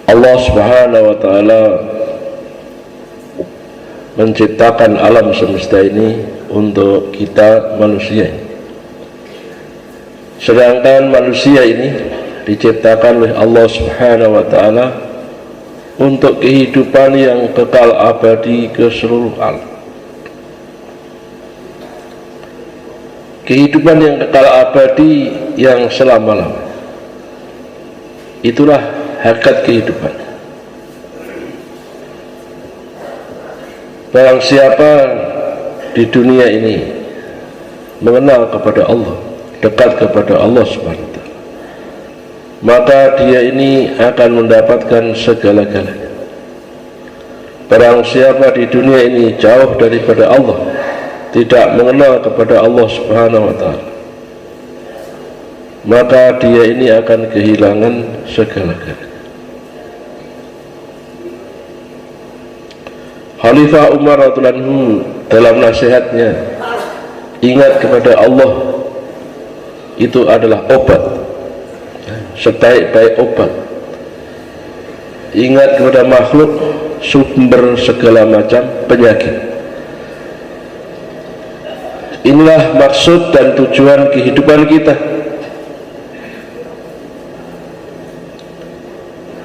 Allah Subhanahu wa Ta'ala menciptakan alam semesta ini untuk kita manusia. Sedangkan manusia ini diciptakan oleh Allah Subhanahu wa Ta'ala untuk kehidupan yang kekal abadi ke seluruh alam. Kehidupan yang kekal abadi yang selama-lamanya. Itulah hakikat kehidupan. Barang siapa di dunia ini mengenal kepada Allah, dekat kepada Allah Subhanahu wa Ta'ala, maka dia ini akan mendapatkan segala-galanya. Barang siapa di dunia ini jauh daripada Allah, tidak mengenal kepada Allah Subhanahu wa Ta'ala, maka dia ini akan kehilangan segala-galanya. Khalifah Umar radhiyallahu anhu dalam nasihatnya, ingat kepada Allah itu adalah obat, sebaik-baik obat. Ingat kepada makhluk sumber segala macam penyakit. Inilah maksud dan tujuan kehidupan kita.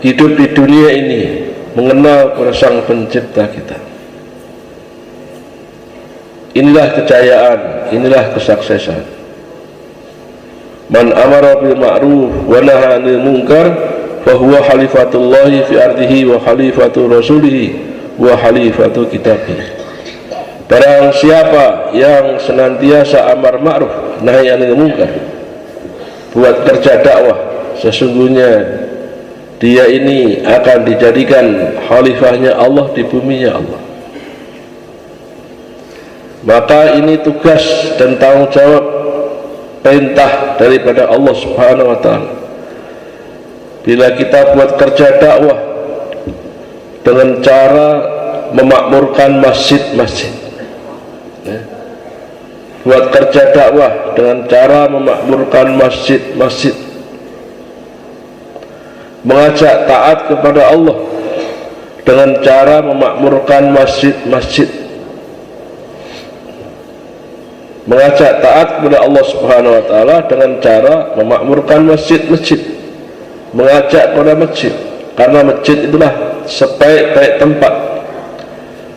Hidup di dunia ini mengenal kepada Sang Pencipta kita. Inilah kejayaan, inilah kesuksesan. Man amara bil ma'ruf wa nahaa 'anil munkar fa huwa khalifatullahi fi ardihi wa khalifatu rasulih wa khalifatu kitabih. Barang siapa yang senantiasa amar ma'ruf nahi 'anil munkar, buat kerja dakwah, sesungguhnya dia ini akan dijadikan khalifahnya Allah di buminya Allah. Maka ini tugas dan tanggung jawab, perintah daripada Allah Subhanahu wa Ta'ala. Bila kita buat kerja dakwah dengan cara memakmurkan masjid-masjid, buat kerja dakwah dengan cara memakmurkan masjid-masjid, mengajak taat kepada Allah dengan cara memakmurkan masjid-masjid, mengajak taat kepada Allah Subhanahu wa Ta'ala dengan cara memakmurkan masjid-masjid, mengajak kepada masjid, karena masjid itulah sebaik-baik tempat,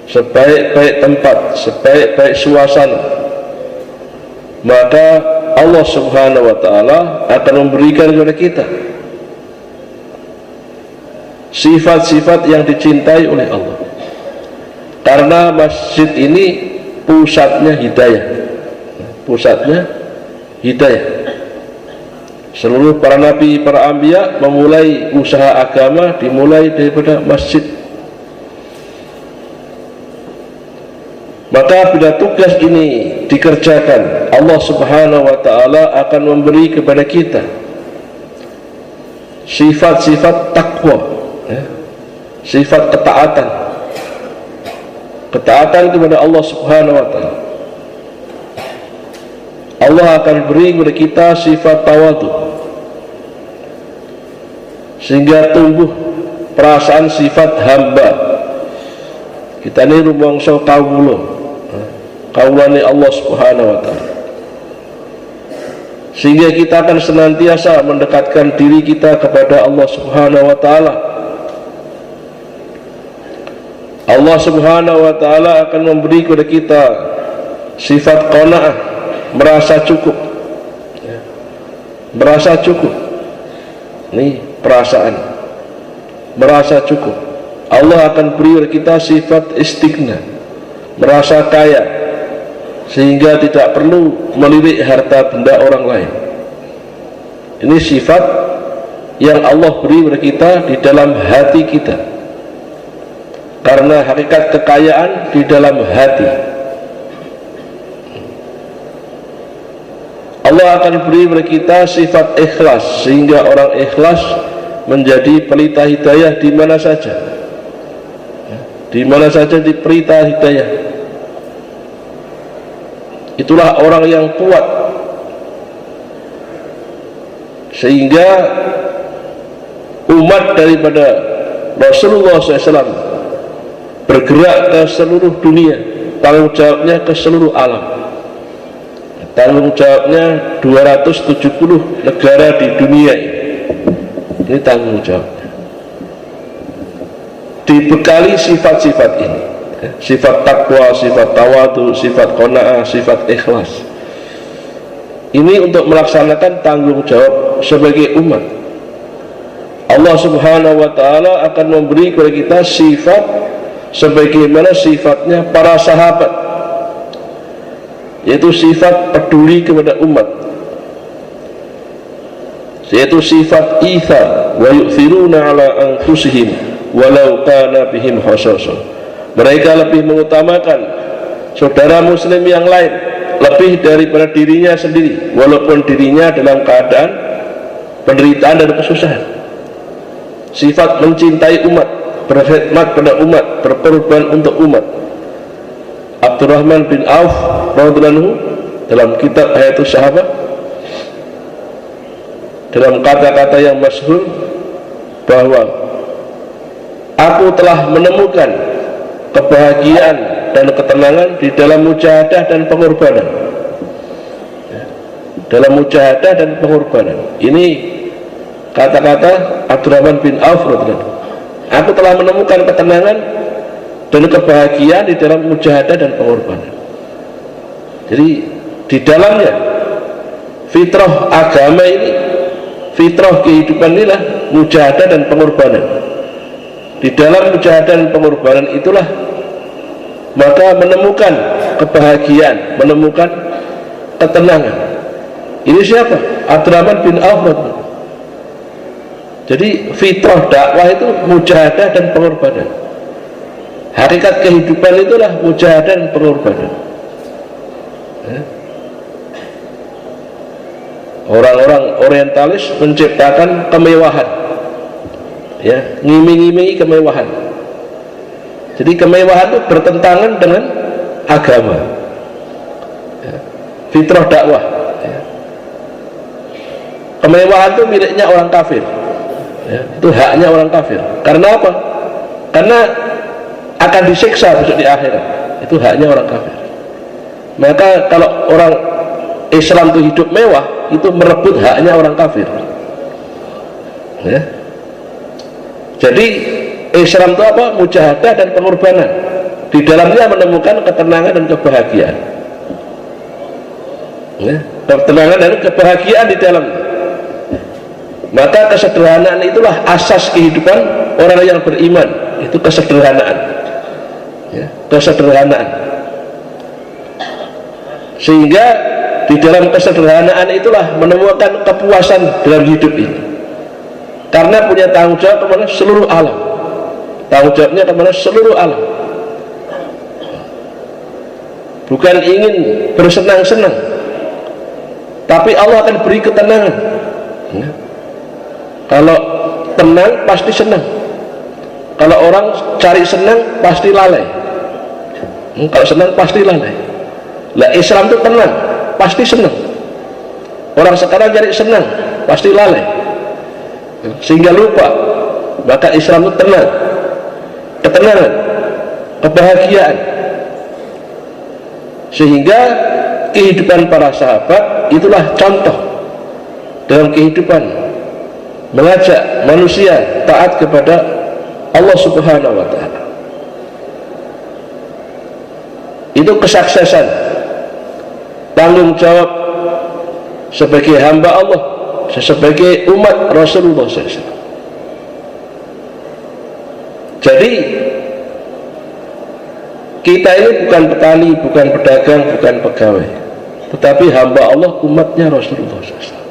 sebaik-baik tempat, sebaik-baik suasana. Maka Allah Subhanahu wa Ta'ala akan memberikan kepada kita sifat-sifat yang dicintai oleh Allah, karena masjid ini pusatnya hidayah, pusatnya hidayah. Seluruh para nabi, para anbiya memulai usaha agama dimulai daripada masjid. Maka bila tugas ini dikerjakan, Allah Subhanahu wa Ta'ala akan memberi kepada kita sifat-sifat takwa, sifat ketaatan, ketaatan kepada Allah Subhanahu wa Ta'ala. Allah akan beri kepada kita sifat tawadhu, sehingga tumbuh perasaan sifat hamba. Kita ini rumangsa kawula, kawulane Allah Subhanahu wa Ta'ala, sehingga kita akan senantiasa mendekatkan diri kita kepada Allah Subhanahu wa Ta'ala. Allah Subhanahu wa Ta'ala akan memberi kepada kita sifat qanaah, merasa cukup, merasa cukup. Ini perasaan merasa cukup. Allah akan beri kepada kita sifat istighna, merasa kaya, sehingga tidak perlu melirik harta benda orang lain. Ini sifat yang Allah beri kepada kita di dalam hati kita, karena hakikat kekayaan di dalam hati. Allah akan beri kepada kita sifat ikhlas, sehingga orang ikhlas menjadi pelita hidayah di mana saja, di mana saja di pelita hidayah. Itulah orang yang kuat, sehingga umat daripada Rasulullah SAW bergerak ke seluruh dunia, tanggung jawabnya ke seluruh alam, tanggung jawabnya 270 negara di dunia ini tanggung jawabnya, dibekali sifat-sifat ini, sifat takwa, sifat tawadu, sifat qanaah, sifat ikhlas. Ini untuk melaksanakan tanggung jawab sebagai umat. Allah Subhanahu wa ta'ala akan memberi kepada kita sifat sebagaimana sifatnya para sahabat, yaitu sifat peduli kepada umat, yaitu sifat ithar, wa yu'thiruna ala anfusihim walau kana bihim khasasah. Mereka lebih mengutamakan saudara muslim yang lain lebih daripada dirinya sendiri, walaupun dirinya dalam keadaan penderitaan dan kesusahan. Sifat mencintai umat, berkhidmat pada umat, berkorban untuk umat. Abdurrahman bin Auf radhiyallahu anhu dalam kitab Hayatus Sahabat, dalam kata-kata yang masyhur, bahwa aku telah menemukan kebahagiaan dan ketenangan di dalam mujahadah dan pengorbanan. Dalam mujahadah dan pengorbanan. Ini kata-kata Abdurrahman bin Auf radhiyallahu anhu. Aku telah menemukan ketenangan dan kebahagiaan di dalam mujahadah dan pengorbanan. Jadi di dalamnya fitrah agama ini, fitrah kehidupan inilah mujahadah dan pengorbanan. Di dalam mujahadah dan pengorbanan itulah maka menemukan kebahagiaan, menemukan ketenangan. Ini siapa? Abdurrahman bin Auf. Jadi fitrah dakwah itu mujahadah dan pengorbanan. Hakikat kehidupan itulah mujahadah dan pengorbanan. Orang-orang orientalis menciptakan kemewahan, ya, ngiming-imingi kemewahan. Jadi kemewahan itu bertentangan dengan agama, ya. Fitrah dakwah, ya. Kemewahan itu miliknya orang kafir, ya. Itu haknya orang kafir. Karena apa? Karena akan disiksa besok di akhirat. Itu haknya orang kafir. Maka kalau orang Islam itu hidup mewah, itu merebut haknya orang kafir, ya. Jadi Islam itu apa? Mujahadah dan pengorbanan. Di dalamnya menemukan ketenangan dan kebahagiaan, ya. Ketenangan dan kebahagiaan di dalamnya. Maka kesederhanaan itulah asas kehidupan orang yang beriman. Itu kesederhanaan, ya. Kesederhanaan. Sehingga di dalam kesederhanaan itulah menemukan kepuasan dalam hidup ini. Karena punya tanggung jawab kepada seluruh alam. Tanggung jawabnya kepada seluruh alam. Bukan ingin bersenang-senang, tapi Allah akan beri ketenangan, ya. Kalau tenang pasti senang. Kalau orang cari senang pasti lalai. Kalau senang pasti lalai. Lah Islam itu tenang, pasti senang. Orang sekarang cari senang pasti lalai, sehingga lupa. Maka Islam itu tenang, ketenangan, kebahagiaan. Sehingga kehidupan para sahabat itulah contoh dalam kehidupan mengajak manusia taat kepada Allah Subhanahu wa ta'ala. Itu kesuksesan, tanggung jawab sebagai hamba Allah, sebagai umat Rasulullah SAW. Jadi kita ini bukan petani, bukan pedagang, bukan pegawai, tetapi hamba Allah, umatnya Rasulullah SAW.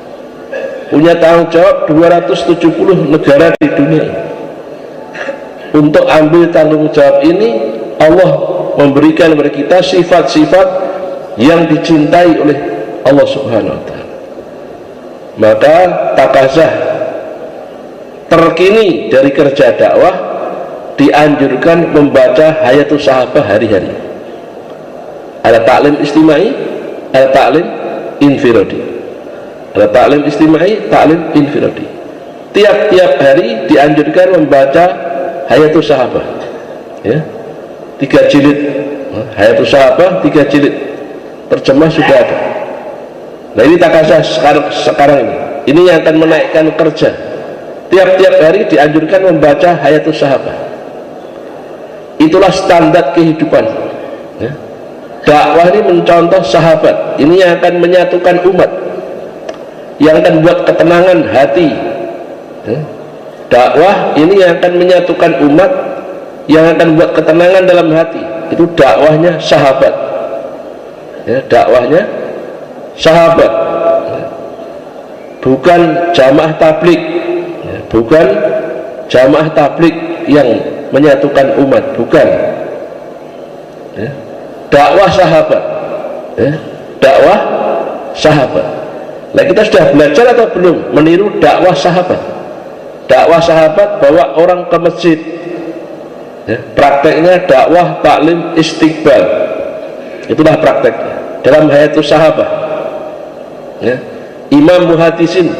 Punya tanggung jawab 270 negara di dunia ini. Untuk ambil tanggung jawab ini, Allah memberikan kepada kita sifat-sifat yang dicintai oleh Allah Subhanahu wa ta'ala. Maka takazah terkini dari kerja dakwah dianjurkan membaca Hayatus Sahabat hari-hari. Ada taklim istimai, ada taklim infiradi. Ada taklim istimai, taklim infiradi. Tiap-tiap hari dianjurkan membaca Hayatus Sahabah, ya, 3 jilid. Hayatus Sahabah 3 jilid, terjemah sudah ada. Nah ini takasah sekarang ini yang akan menaikkan kerja. Tiap-tiap hari dianjurkan membaca Hayatus Sahabah. Itulah standar kehidupan, ya. Dakwah ini mencontoh sahabat. Ini yang akan menyatukan umat, yang akan buat ketenangan hati, ya. Dakwah ini yang akan menyatukan umat, yang akan buat ketenangan dalam hati. Itu dakwahnya sahabat, ya, dakwahnya sahabat, ya. Bukan jamaah tablik, ya, bukan jamaah tablik yang menyatukan umat, bukan, ya. Dakwah sahabat, ya. Dakwah sahabat. Nah kita sudah belajar atau belum meniru dakwah sahabat? Dakwah sahabat bawa orang ke masjid, ya. Prakteknya dakwah taklim istiqbal, itulah prakteknya dalam Hayatus Sahabah, ya. Imam muhadisin,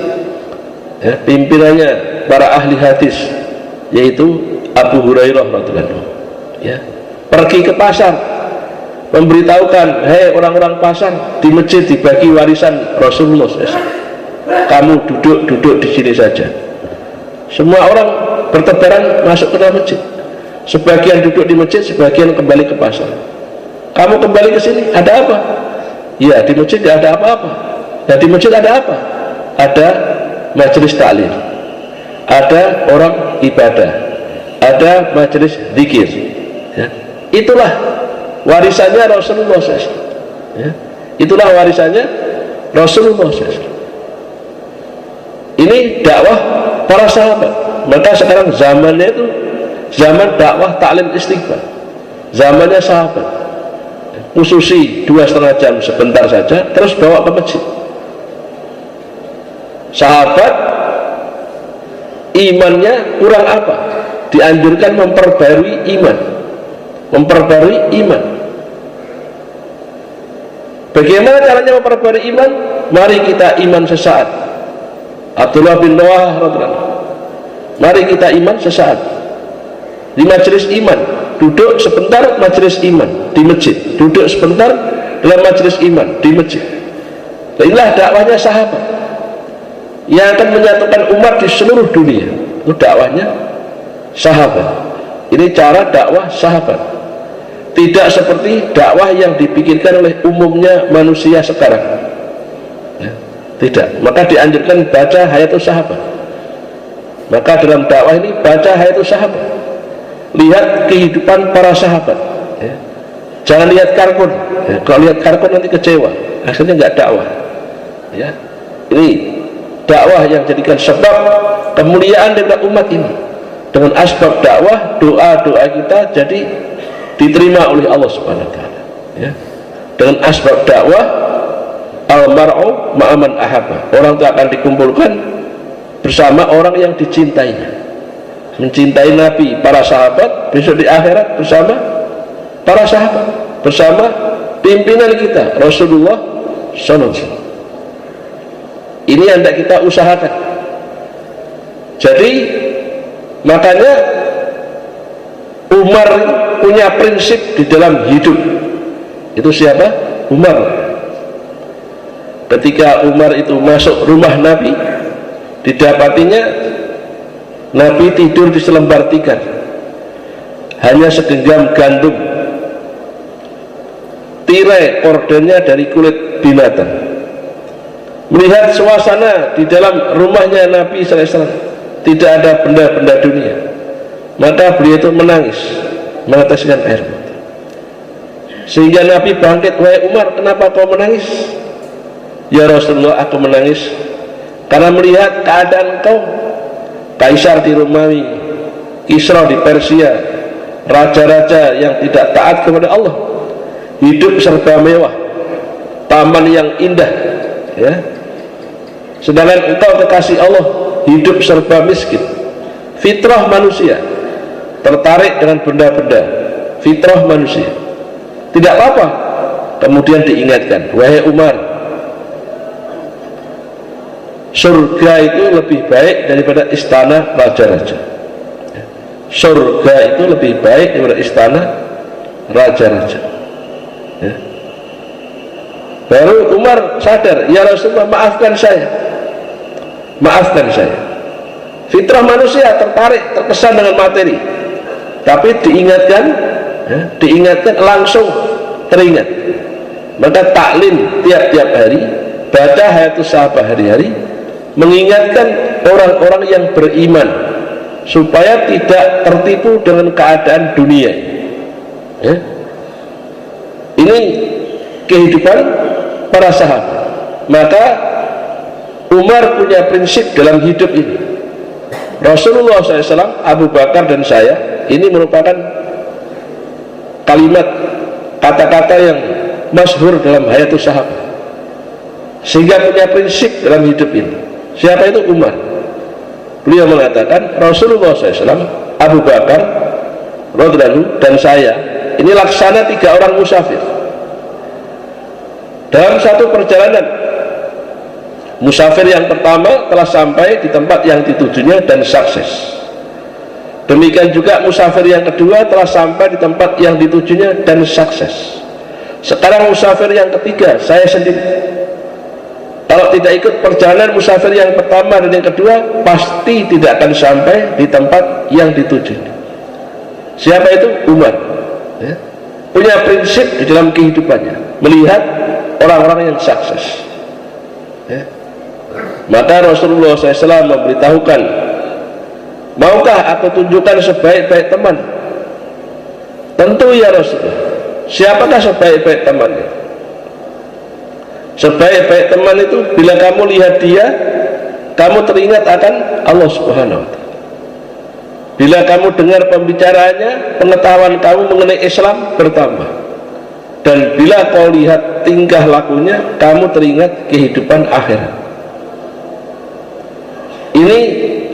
ya, pimpinannya para ahli hadis, yaitu Abu Hurairah radhiyallahu anhu, ya, pergi ke pasar memberitahukan, hei orang-orang pasar, di masjid dibagi warisan Rasulullah SAW. Kamu duduk di sini saja. Semua orang bertebaran masuk ke dalam masjid. Sebagian duduk di masjid, sebagian kembali ke pasar. Kamu kembali ke sini, ada apa? Ya, di masjid tidak ada apa-apa. Nah, di masjid ada apa? Ada majelis taklim, ada orang ibadah, ada majelis zikir, ya. Itulah warisannya Rasulullah SAW, ya. Itulah warisannya Rasulullah SAW. Ini dakwah para sahabat. Maka sekarang zamannya itu zaman dakwah taklim istiqbal, zamannya sahabat. Khususi 2,5 jam sebentar saja, terus bawa ke masjid. Sahabat imannya kurang apa? Dianjurkan memperbarui iman, memperbarui iman. Bagaimana caranya memperbarui iman? Mari kita iman sesaat. Abdullah bin Noah radhiyallahu, mari kita iman sesaat di majelis iman, duduk sebentar majelis iman di masjid, duduk sebentar dalam majelis iman di masjid. Inilah dakwahnya sahabat yang akan menyatukan umat di seluruh dunia. Itu dakwahnya sahabat. Ini cara dakwah sahabat. Tidak seperti dakwah yang dipikirkan oleh umumnya manusia sekarang, ya, tidak. Maka dianjurkan baca Hayatus Sahabah. Maka dalam dakwah ini baca Hayatus Sahabah, lihat kehidupan para sahabat, ya. Jangan lihat kartun, ya. Kalau lihat kartun nanti kecewa, akhirnya nggak dakwah, ya. Ini dakwah yang jadikan sebab kemuliaan daripada umat ini. Dengan asbab dakwah, doa-doa kita jadi diterima oleh Allah Subhanahu wa taala, ya. Dengan asbab dakwah, al-mar'u ma'aman ahabba, orang itu akan dikumpulkan bersama orang yang dicintainya. Mencintai Nabi, para sahabat, besok di akhirat bersama para sahabat, bersama pimpinan kita Rasulullah SAW. Ini yang hendak kita usahakan. Jadi makanya Umar punya prinsip di dalam hidup. Itu siapa? Umar. Ketika Umar itu masuk rumah Nabi, didapatinya Nabi tidur di selembar tikar, hanya segenggam gandum, tirai kordennya dari kulit binatang. Melihat suasana di dalam rumahnya Nabi SAW, tidak ada benda-benda dunia, maka beliau itu menangis, meneteskan air mata. Sehingga Nabi bangkit, wahai Umar, kenapa kau menangis? Ya Rasulullah, aku menangis karena melihat keadaan kau, Kaisar di Romawi, Kisra di Persia, raja-raja yang tidak taat kepada Allah, hidup serba mewah, taman yang indah, ya. Sedangkan engkau kekasih Allah hidup serba miskin. Fitrah manusia tertarik dengan benda-benda, fitrah manusia. Tidak apa-apa. Kemudian diingatkan, wahai Umar, surga itu lebih baik daripada istana raja-raja. surga itu lebih baik daripada istana raja-raja. Ya. Baru Umar sadar, ya Rasulullah, maafkan saya, maafkan saya. Fitrah manusia tertarik, terkesan dengan materi, tapi diingatkan, ya, diingatkan langsung teringat. Maka taklim tiap-tiap hari, baca Hayatus Sahabah hari-hari, mengingatkan orang-orang yang beriman supaya tidak tertipu dengan keadaan dunia. Ya. Ini kehidupan para sahabat. Maka Umar punya prinsip dalam hidup ini. Rasulullah SAW, Abu Bakar dan saya, ini merupakan kalimat, kata-kata yang masyhur dalam Hayatus Sahabah, sehingga punya prinsip dalam hidup ini. Siapa itu? Umar. Beliau mengatakan Rasulullah SAW, Abu Bakar radhiyallahu dan saya ini laksana 3 orang musafir dalam satu perjalanan. Musafir yang pertama telah sampai di tempat yang ditujunya dan sukses. Demikian juga musafir yang kedua telah sampai di tempat yang ditujunya dan sukses. Sekarang musafir yang ketiga, saya sendiri. Kalau tidak ikut perjalanan musafir yang pertama dan yang kedua, pasti tidak akan sampai di tempat yang ditujunya. Siapa itu? Umar. Ya. Punya prinsip di dalam kehidupannya, melihat orang-orang yang sukses. Ya. Maka Rasulullah SAW memberitahukan, maukah aku tunjukkan sebaik-baik teman? Tentu ya Rasulullah. Siapakah sebaik-baik temannya? Sebaik-baik teman itu bila kamu lihat dia, kamu teringat akan Allah Subhanahu wa ta'ala. Bila kamu dengar pembicaraannya, pengetahuan kamu mengenai Islam bertambah. Dan bila kau lihat tingkah lakunya, kamu teringat kehidupan akhirat. Ini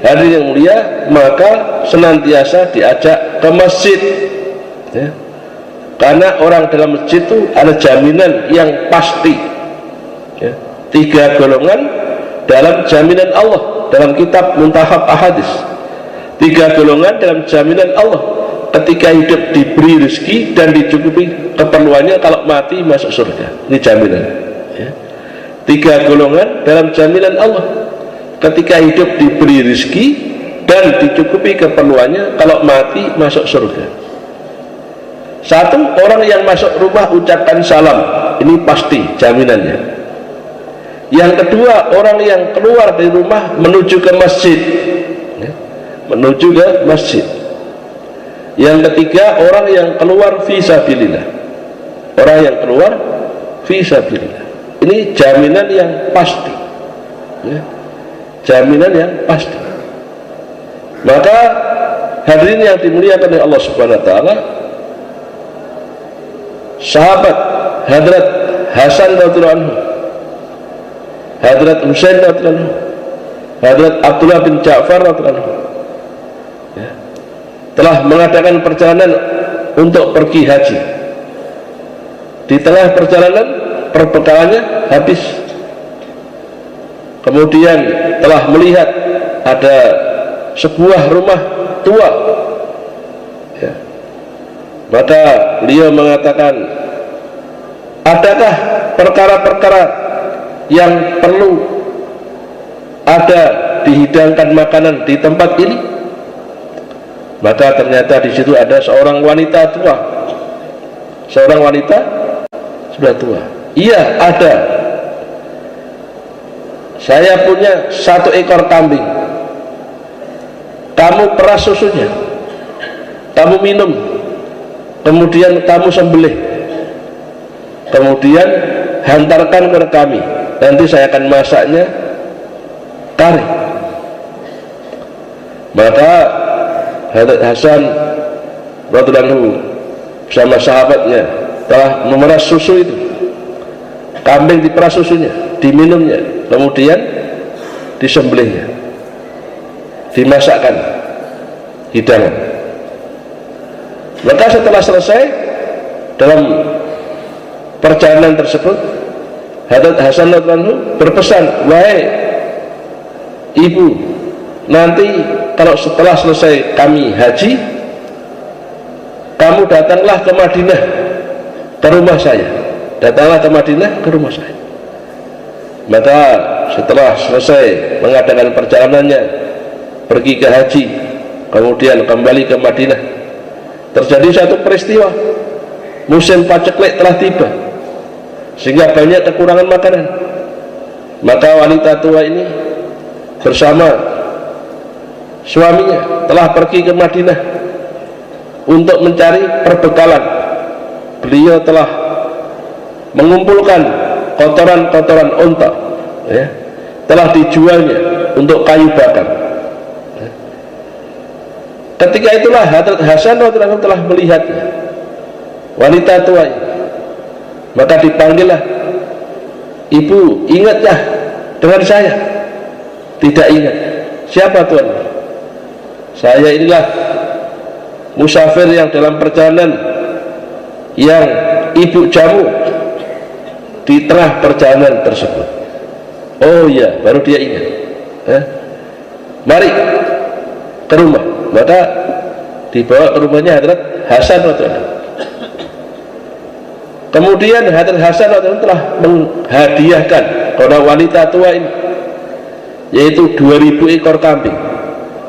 hari yang mulia, maka senantiasa diajak ke masjid, ya. Karena orang dalam masjid itu ada jaminan yang pasti, ya. 3 golongan dalam jaminan Allah dalam kitab Muntahab Ahadis. 3 golongan dalam jaminan Allah ketika hidup diberi rezeki dan dicukupi keperluannya, kalau mati masuk surga. Ini jaminan, ya. 3 golongan dalam jaminan Allah ketika hidup diberi rezeki dan dicukupi keperluannya, kalau mati masuk surga. 1, orang yang masuk rumah ucapkan salam, ini pasti jaminannya. Yang kedua, orang yang keluar dari rumah menuju ke masjid, ya, menuju ke masjid. Yang ketiga, orang yang keluar fi sabilillah, orang yang keluar fi sabilillah. Ini jaminan yang pasti, ya. Jaminan yang pasti. Maka hadirin yang dimuliakan oleh Allah Subhanahu wa ta'ala, sahabat Hadrat Hasan radhiyallahu anhu, Hadrat Husain radhiyallahu anhu, Hadrat Abdullah bin Ja'far radhiyallahu anhu, ya, telah mengadakan perjalanan untuk pergi haji. Di tengah perjalanan perbekalannya habis. Kemudian telah melihat ada sebuah rumah tua, ya. Maka beliau mengatakan, adakah perkara-perkara yang perlu ada dihidangkan makanan di tempat ini? Maka ternyata di situ ada seorang wanita tua, seorang wanita sudah tua. Iya, ada. Saya punya 1 ekor kambing. Kamu peras susunya, kamu minum, kemudian kamu sembelih, kemudian hantarkan kepada kami. Nanti saya akan masaknya kari. Maka Hadrat Hasan radhiyallahu anhu bersama sahabatnya telah memeras susu itu. Kambing diperas susunya, diminumnya, kemudian disembelihnya, dimasakkan hidangan. Maka setelah selesai dalam perjalanan tersebut, Hadrat Hasan radhiyallahu anhu berpesan, wahai ibu, nanti kalau setelah selesai kami haji, kamu datanglah ke Madinah, ke rumah saya. Datanglah ke Madinah, ke rumah saya. Maka setelah selesai mengadakan perjalanannya, pergi ke haji, kemudian kembali ke Madinah, terjadi satu peristiwa, musim paceklik telah tiba, sehingga banyak kekurangan makanan. Maka wanita tua ini bersama suaminya telah pergi ke Madinah untuk mencari perbekalan. Beliau telah mengumpulkan kotoran-kotoran unta, ya, telah dijualnya untuk kayu bakar. Ketika itulah Hadrat Hasan radhiyallahu anhu telah melihatnya, wanita tua ini. Maka dipanggillah, ibu, ingatlah dengan saya. Tidak ingat. Siapa tuan? Saya inilah musafir yang dalam perjalanan yang ibu jamu di tengah perjalanan tersebut. Oh iya, baru dia ingat. Mari ke rumah. Maka dibawa ke rumahnya Hadrat Hasan radhiyallahu anhu. Kemudian Hadrat Hasan radhiyallahu anhu telah menghadiahkan kepada wanita tua ini, yaitu 2000 ekor kambing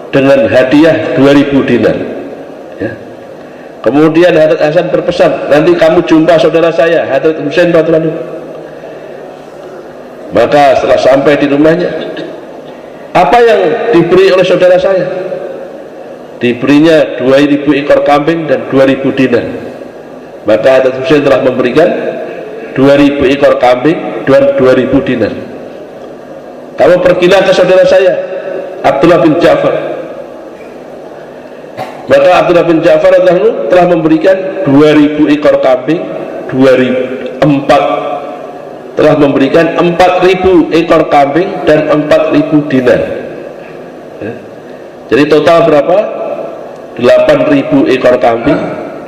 dengan hadiah 2000 dinar, ya. Kemudian Hadrat Hasan berpesan, nanti kamu jumpa saudara saya Hadrat Husain radhiyallahu anhu. Maka setelah sampai di rumahnya, apa yang diberi oleh saudara saya? Diberinya 2000 ekor kambing dan 2000 dinar. Maka Hadrat Husain telah memberikan 2000 ekor kambing dan 2000 dinar. Kamu pergilah ke saudara saya Abdullah bin Ja'far. Maka Abdullah bin Ja'far telah memberikan 2000 ekor kambing, 4 telah memberikan 4000 ekor kambing dan 4000 dinar, ya. Jadi total berapa? 8000 ekor kambing,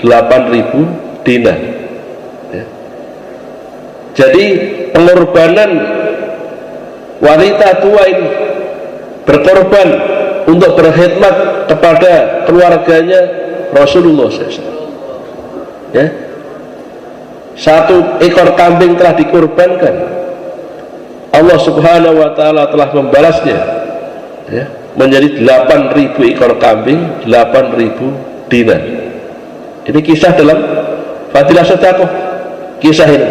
8000 dinar, ya. Jadi pengorbanan wanita tua ini berkorban untuk berkhidmat kepada keluarganya Rasulullah SAW, ya. 1 ekor kambing telah dikorbankan, Allah Subhanahu wa ta'ala telah membalasnya, ya, menjadi 8000 ekor kambing, 8000 dinar. Ini kisah dalam Fadilah Sedekah, kisah ini.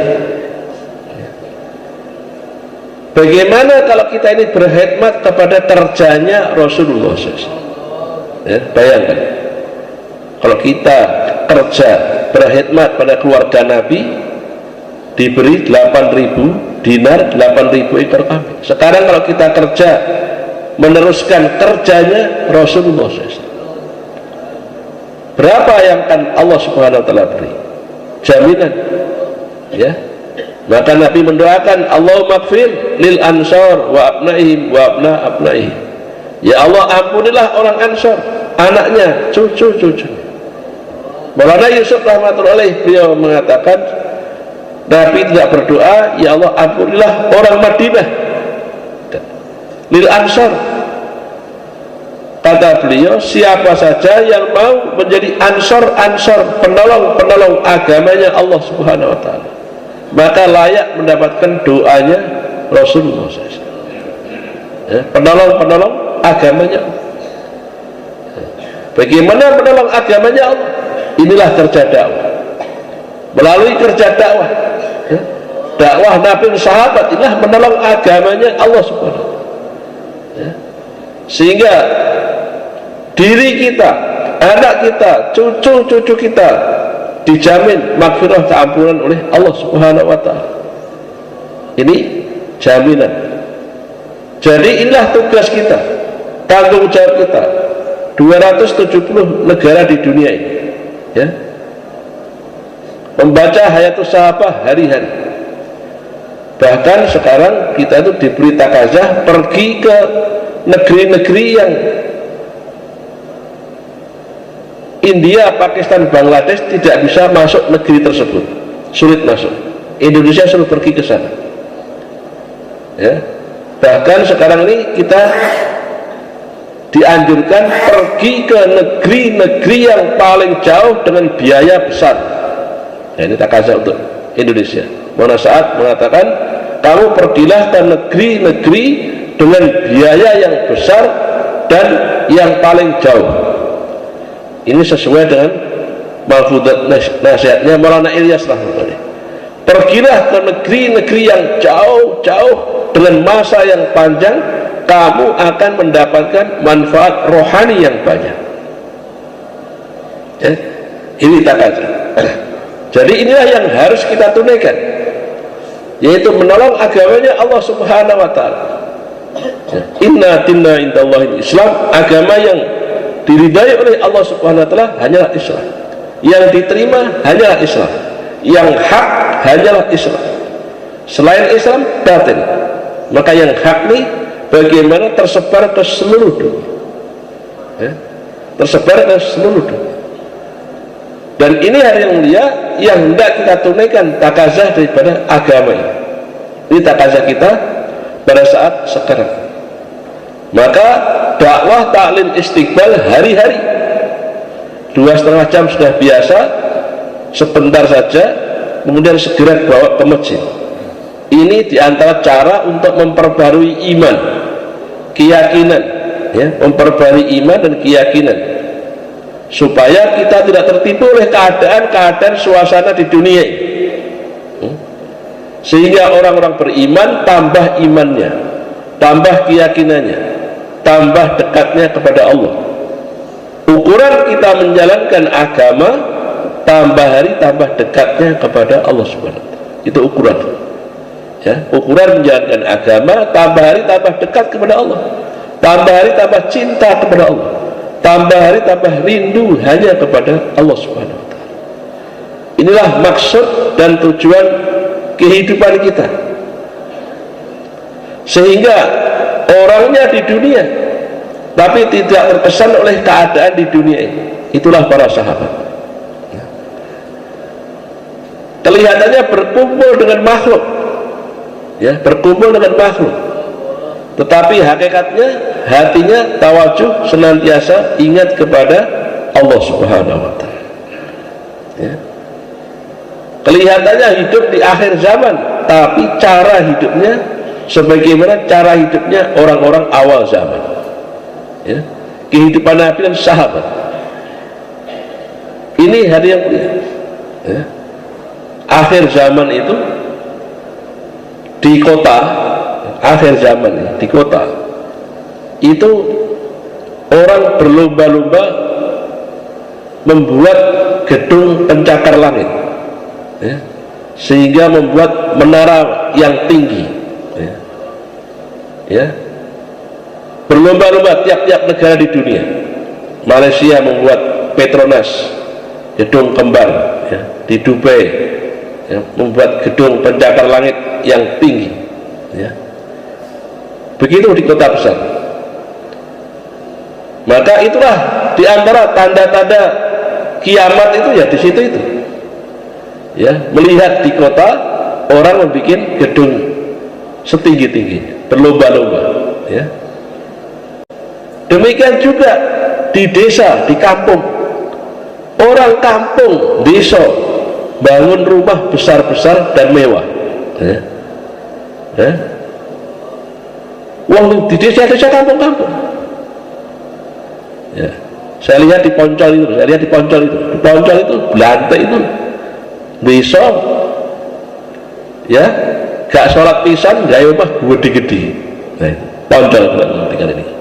Bagaimana kalau kita ini berkhidmat kepada kerjanya Rasulullah SAW, ya, bayangkan kalau kita kerja berkhidmat pada keluarga Nabi, diberi 8000 dinar, 8000 ekor kambing. Sekarang kalau kita kerja meneruskan kerjanya Rasulullah SAW, berapa yang akan Allah Subhanahu wa ta'ala beri? Jaminan, ya. Maka Nabi mendoakan, Allahumma gfir lil ansar wa abnaihim wa abna abnaihim. Ya Allah, ampunilah orang Ansar, anaknya, cucu-cucu. Maulana Yusuf rahmatullahi alaih, beliau mengatakan, Nabi tidak berdoa, ya Allah ampunilah orang Madinah, lil ansar. Kata beliau, siapa saja yang mau menjadi ansor-ansor, penolong-penolong agamanya Allah Subhanahu wa ta'ala, maka layak mendapatkan doanya Rasulullah SAW, ya, penolong-penolong agamanya. Bagaimana menolong agamanya Allah? Inilah kerja dakwah. Melalui kerja dakwah, ya, dakwah Nabi dan sahabat, inilah menolong agamanya Allah Subhanahu wa ta'ala, ya. Sehingga diri kita, anak kita, cucu-cucu kita dijamin maghfirah, keampunan oleh Allah Subhanahu wa ta'ala. Ini jaminan. Jadi inilah tugas kita, tanggung jawab kita. 270 negara di dunia ini, ya, membaca Hayatus Sahabah hari-hari. Bahkan sekarang kita itu diberi takazah pergi ke negeri-negeri yang India, Pakistan, Bangladesh tidak bisa masuk negeri tersebut, sulit masuk. Indonesia suruh pergi ke sana, ya. Bahkan sekarang ini kita dianjurkan pergi ke negeri-negeri yang paling jauh dengan biaya besar. Nah, ini takazah untuk Indonesia. Mana saat mengatakan kamu pergilah ke negeri-negeri dengan biaya yang besar dan yang paling jauh. Ini sesuai dengan malfudat nasihatnya Maulana Ilyas rahimahullah. Pergilah ke negeri-negeri yang jauh-jauh dengan masa yang panjang, kamu akan mendapatkan manfaat rohani yang banyak. Ya, ini takazah. Jadi inilah yang harus kita tunaikan, yaitu menolong agamanya Allah Subhanahu wa Ta'ala. Inna dinna indallahi Islam, agama yang diridai oleh Allah Subhanahu wa Ta'ala hanyalah Islam, yang diterima hanyalah Islam, yang hak hanyalah Islam. Selain Islam batil. Maka yang hak ini bagaimana tersebar ke seluruh dunia, ya? Tersebar ke seluruh dunia. Dan ini hari yang mulia yang hendak kita tunaikan takazah daripada agama ini. Ini takazah kita pada saat sekarang. Maka dakwah taklim istiqbal hari-hari 2,5 jam sudah biasa, sebentar saja kemudian segera bawa ke masjid. Ini diantara cara untuk memperbarui iman, keyakinan, ya, memperbarui iman dan keyakinan, supaya kita tidak tertipu oleh keadaan-keadaan suasana di dunia, sehingga orang-orang beriman tambah imannya, tambah keyakinannya, tambah dekatnya kepada Allah. Ukuran kita menjalankan agama, tambah hari tambah dekatnya kepada Allah Subhanahu wa Ta'ala. Itu ukuran, ya, ukuran menjalankan agama, tambah hari tambah dekat kepada Allah, tambah hari tambah cinta kepada Allah, tambah hari tambah rindu hanya kepada Allah Subhanahu wa Ta'ala. Inilah maksud dan tujuan kehidupan kita, sehingga orangnya di dunia tapi tidak terkesan oleh keadaan di dunia ini. Itulah para sahabat, kelihatannya berkumpul dengan makhluk, ya, berkumpul dengan makhluk, tetapi hakikatnya hatinya tawajuh, senantiasa ingat kepada Allah Subhanahu wa Ta'ala, ya. Kelihatannya hidup di akhir zaman, tapi cara hidupnya sebagaimana cara hidupnya orang-orang awal zaman, ya. Kehidupan Nabi dan sahabat. Ini hari yang mulia, ya. Akhir zaman itu di kota, akhir zaman di kota itu orang berlomba-lomba membuat gedung pencakar langit, ya, sehingga membuat menara yang tinggi, ya, ya. Berlomba-lomba tiap-tiap negara di dunia. Malaysia membuat Petronas, gedung kembar, ya, di Dubai, ya, membuat gedung pencakar langit yang tinggi, ya. Begitu di kota besar. Maka itulah diantara tanda-tanda kiamat itu, ya di situ itu, ya, melihat di kota orang membuat gedung setinggi-tinggi, berlomba-lomba, ya. Demikian juga di desa, di kampung, orang kampung, desa bangun rumah besar-besar dan mewah, ya. Ya. Wong di desa-desa kampung-kampung, ya. Saya lihat di Poncol itu, di Poncol itu Belantek itu desa, ya, gak sholat pisan, gak rumah gede-gede. Nah, Poncol tinggal ini.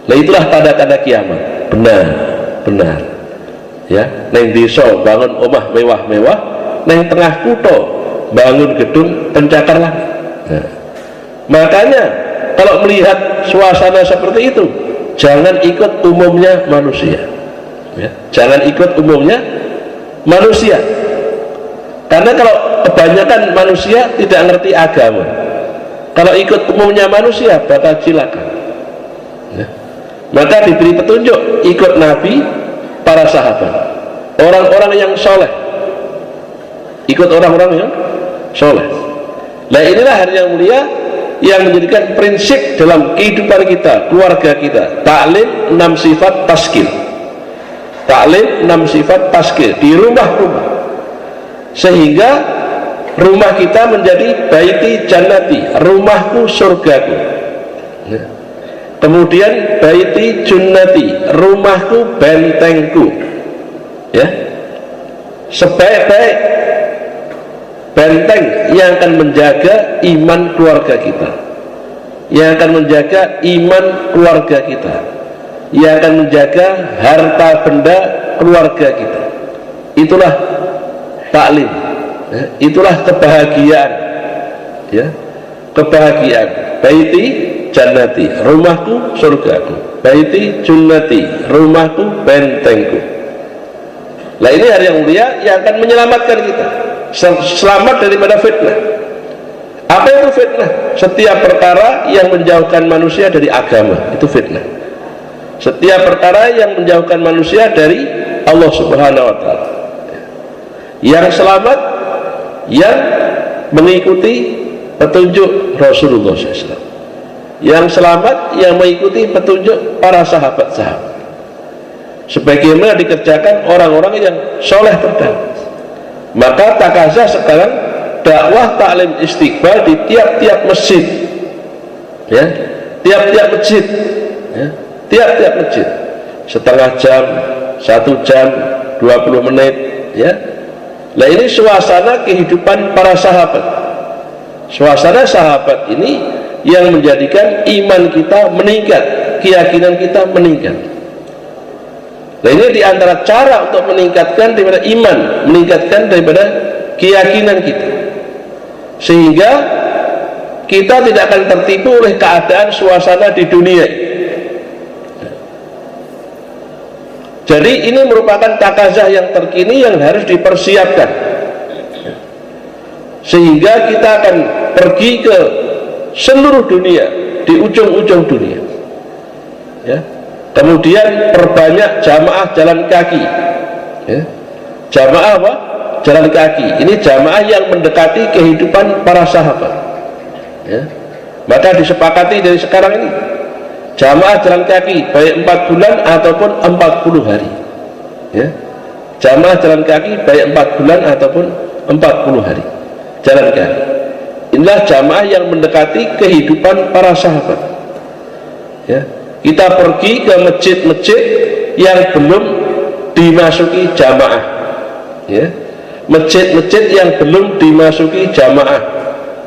Nah, itulah tanda-tanda kiamat. Benar, ya. Neng desa bangun omah mewah-mewah, neng tengah kutha bangun gedung pencakar langit. Nah, makanya kalau melihat suasana seperti itu, jangan ikut umumnya manusia, ya. Jangan ikut umumnya manusia, karena kalau kebanyakan manusia tidak ngerti agama, kalau ikut umumnya manusia bakal cilaka, ya. Maka diberi petunjuk, ikut Nabi, para sahabat, orang-orang yang soleh, ikut orang-orang yang soleh. Nah, inilah hari yang mulia yang menjadikan prinsip dalam kehidupan kita, keluarga kita. Taklim 6 sifat taskil. Taklim 6 sifat taskil di rumah-rumah, sehingga rumah kita menjadi baiti jannati, rumahku surgaku. Kemudian baiti junnati, rumahku bentengku. Ya, sebaik-baik benteng yang akan menjaga iman keluarga kita, yang akan menjaga iman keluarga kita, yang akan menjaga harta benda keluarga kita. Itulah taklim, ya, itulah kebahagiaan, ya, kebahagiaan. Baiti jannati, rumahku surgaku. Baiti junnati, rumahku bentengku. Nah, ini hari yang mulia yang akan menyelamatkan kita, selamat daripada fitnah. Apa itu fitnah? Setiap perkara yang menjauhkan manusia dari agama, itu fitnah. Setiap perkara yang menjauhkan manusia dari Allah Subhanahu wa Ta'ala. Yang selamat, yang mengikuti petunjuk Rasulullah SAW. Yang selamat, yang mengikuti petunjuk para sahabat-sahabat, sebagaimana dikerjakan orang-orang yang soleh terdahulu. Maka takazah sekarang dakwah taklim istiqbal di tiap-tiap masjid, ya, tiap-tiap masjid, ya, tiap-tiap masjid, setengah jam, 1 jam, 20 menit, ya. Nah, ini suasana kehidupan para sahabat. Suasana sahabat ini yang menjadikan iman kita meningkat, keyakinan kita meningkat. Nah, ini diantara cara untuk meningkatkan daripada iman, meningkatkan daripada keyakinan kita, sehingga kita tidak akan tertipu oleh keadaan suasana di dunia. Jadi ini merupakan takazah yang terkini yang harus dipersiapkan, sehingga kita akan pergi ke seluruh dunia, di ujung-ujung dunia, ya. Kemudian perbanyak jamaah jalan kaki, ya. Jamaah apa? Jalan kaki. Ini jamaah yang mendekati kehidupan para sahabat, ya. Maka disepakati dari sekarang ini, jamaah jalan kaki baik 4 bulan ataupun 40 hari, ya. Jamaah jalan kaki baik 4 bulan ataupun 40 hari jalan kaki. Inilah jamaah yang mendekati kehidupan para sahabat, ya. Kita pergi ke masjid-masjid yang belum dimasuki jamaah, ya. Masjid-masjid yang belum dimasuki jamaah.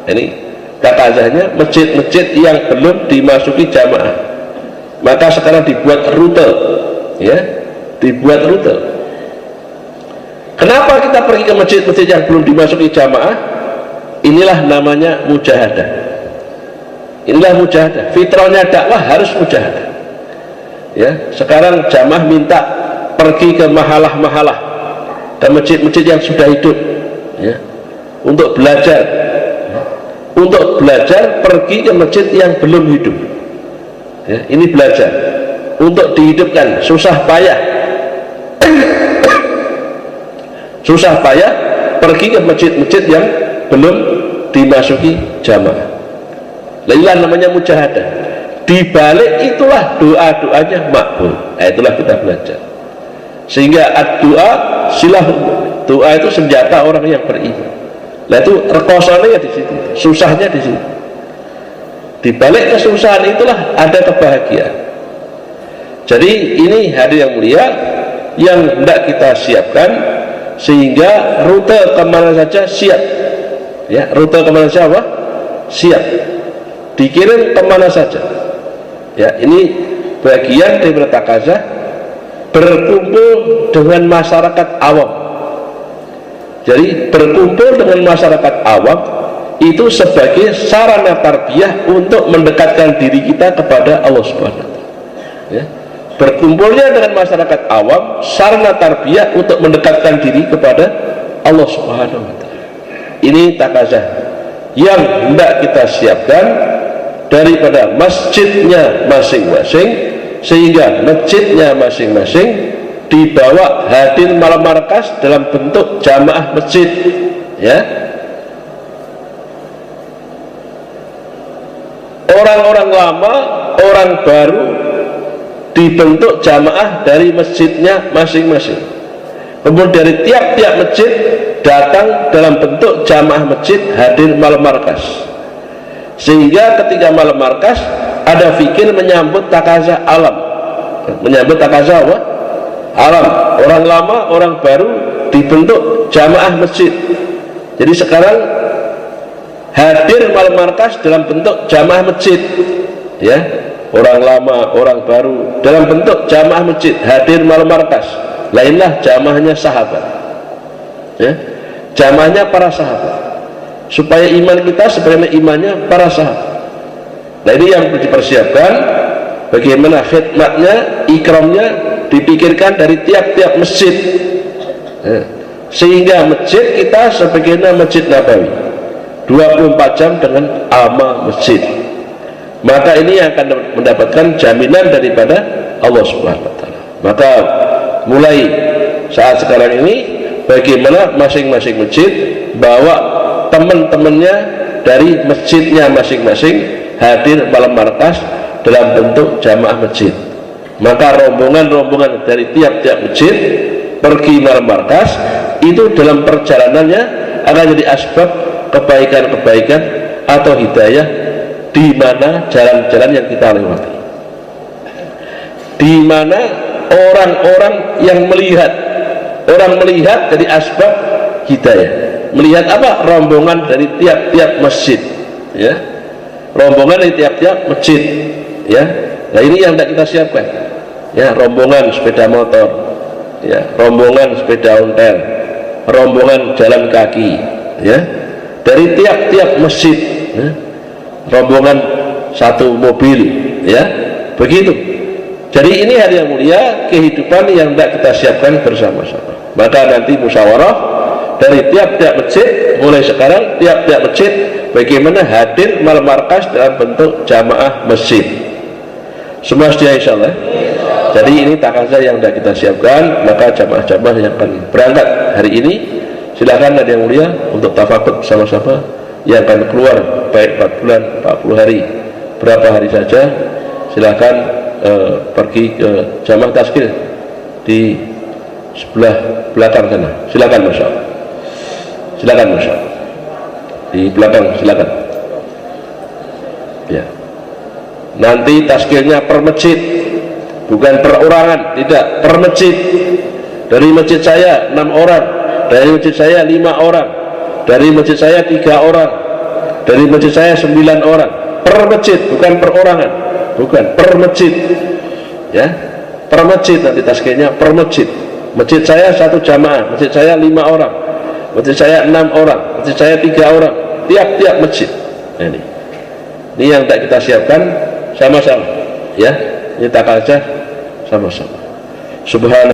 Ini takazahnya, masjid-masjid yang belum dimasuki jamaah. Maka sekarang dibuat rute, ya, dibuat rute. Kenapa kita pergi ke masjid-masjid yang belum dimasuki jamaah? Inilah namanya mujahadah. Inilah mujahadah. Fitrahnya dakwah harus mujahadah, ya. Sekarang jamaah minta pergi ke mahalah-mahalah dan masjid-masjid yang sudah hidup, ya, untuk belajar, untuk belajar pergi ke masjid yang belum hidup, ya. Ini belajar untuk dihidupkan, susah payah susah payah pergi ke masjid-masjid yang belum dimasuki jamaah. Inilah namanya mujahadah. Di balik itulah doa-doanya makbul. Nah, itulah kita belajar. Sehingga doa silah, doa itu senjata orang yang beriman. Nah, itu rekosannya di situ, susahnya di situ. Di balik kesusahan itulah ada kebahagiaan. Jadi ini hari yang mulia yang hendak kita siapkan, sehingga rute kemana saja siap, ya. Rute kemana saja apa? Siap, dikirim kemana saja, ya. Ini bagian dari takazah, berkumpul dengan masyarakat awam. Jadi berkumpul dengan masyarakat awam itu sebagai sarana tarbiyah untuk mendekatkan diri kita kepada Allah Subhanahu wa Ta'ala, ya. Berkumpulnya dengan masyarakat awam sarana tarbiyah untuk mendekatkan diri kepada Allah Subhanahu wa Ta'ala. Ini takazah yang hendak kita siapkan daripada masjidnya masing-masing, sehingga masjidnya masing-masing dibawa hadir malam markas dalam bentuk jamaah masjid, ya. orang-orang lama, orang baru dibentuk jamaah dari masjidnya masing-masing. Kemudian dari tiap-tiap masjid datang dalam bentuk jamaah masjid hadir malam markas, sehingga ketika malam markas ada fikir menyambut takazah alam. Menyambut takazah apa? Alam. Orang lama, orang baru dibentuk jamaah masjid. Jadi sekarang hadir malam markas dalam bentuk jamaah masjid, ya. Orang lama, orang baru dalam bentuk jamaah masjid hadir malam markas. Lainlah jamaahnya sahabat, ya. Jamaahnya para sahabat, supaya iman kita sebenarnya imannya para sahabat. Nah ini yang dipersiapkan, bagaimana khidmatnya, ikramnya dipikirkan dari tiap-tiap masjid, ya. Sehingga masjid kita sebagaimana Masjid Nabawi 24 jam dengan amal masjid. Maka ini akan mendapatkan jaminan daripada Allah Subhanahu wa Ta'ala. Maka mulai saat sekarang ini, bagaimana masing-masing masjid bawa teman-temannya dari masjidnya masing-masing hadir malam markas dalam bentuk jamaah masjid. Maka rombongan-rombongan dari tiap-tiap masjid pergi malam markas itu dalam perjalanannya akan jadi asbab kebaikan-kebaikan atau hidayah di mana jalan-jalan yang kita lewati, di mana orang-orang yang melihat, orang melihat dari asbab hidayah. Melihat apa? Rombongan dari tiap-tiap masjid, ya, rombongan dari tiap-tiap masjid, ya. Nah ini yang tidak kita siapkan, ya, rombongan sepeda motor, ya, rombongan sepeda ontel, rombongan jalan kaki, ya, dari tiap-tiap masjid, ya. Rombongan satu mobil, ya, begitu. Jadi ini hari yang mulia, kehidupan yang tidak kita siapkan bersama-sama. Maka nanti musyawarah dari tiap-tiap masjid, mulai sekarang tiap-tiap masjid bagaimana hadir malam markas dalam bentuk jamaah masjid. Semua sedia insyaallah. Jadi ini takazah yang tidak kita siapkan. Maka jamaah-jamaah yang akan berangkat hari ini, silakan ada yang mulia untuk tafaqud sama-sama yang akan keluar, baik 4 bulan, 40 hari, berapa hari saja, silakan pergi ke jamaah tazkir di sebelah belakang sana. Silakan Masya Allah. Silakan Masya Allah. Di belakang silakan. Ya. Nanti tazkirnya per masjid, bukan perorangan, tidak, per masjid. Dari masjid saya 6 orang, dari masjid saya 5 orang, dari masjid saya 3 orang, dari masjid saya 9 orang, per masjid, bukan perorangan, bukan, per masjid, ya, per masjid. Nanti tazkirnya per masjid. Masjid saya 1 jamaah, masjid saya 5 orang, masjid saya 6 orang, masjid saya 3 orang, tiap-tiap masjid. Nah, ini yang tak kita siapkan sama-sama, ya, ini takazah sama-sama. Subhanallah.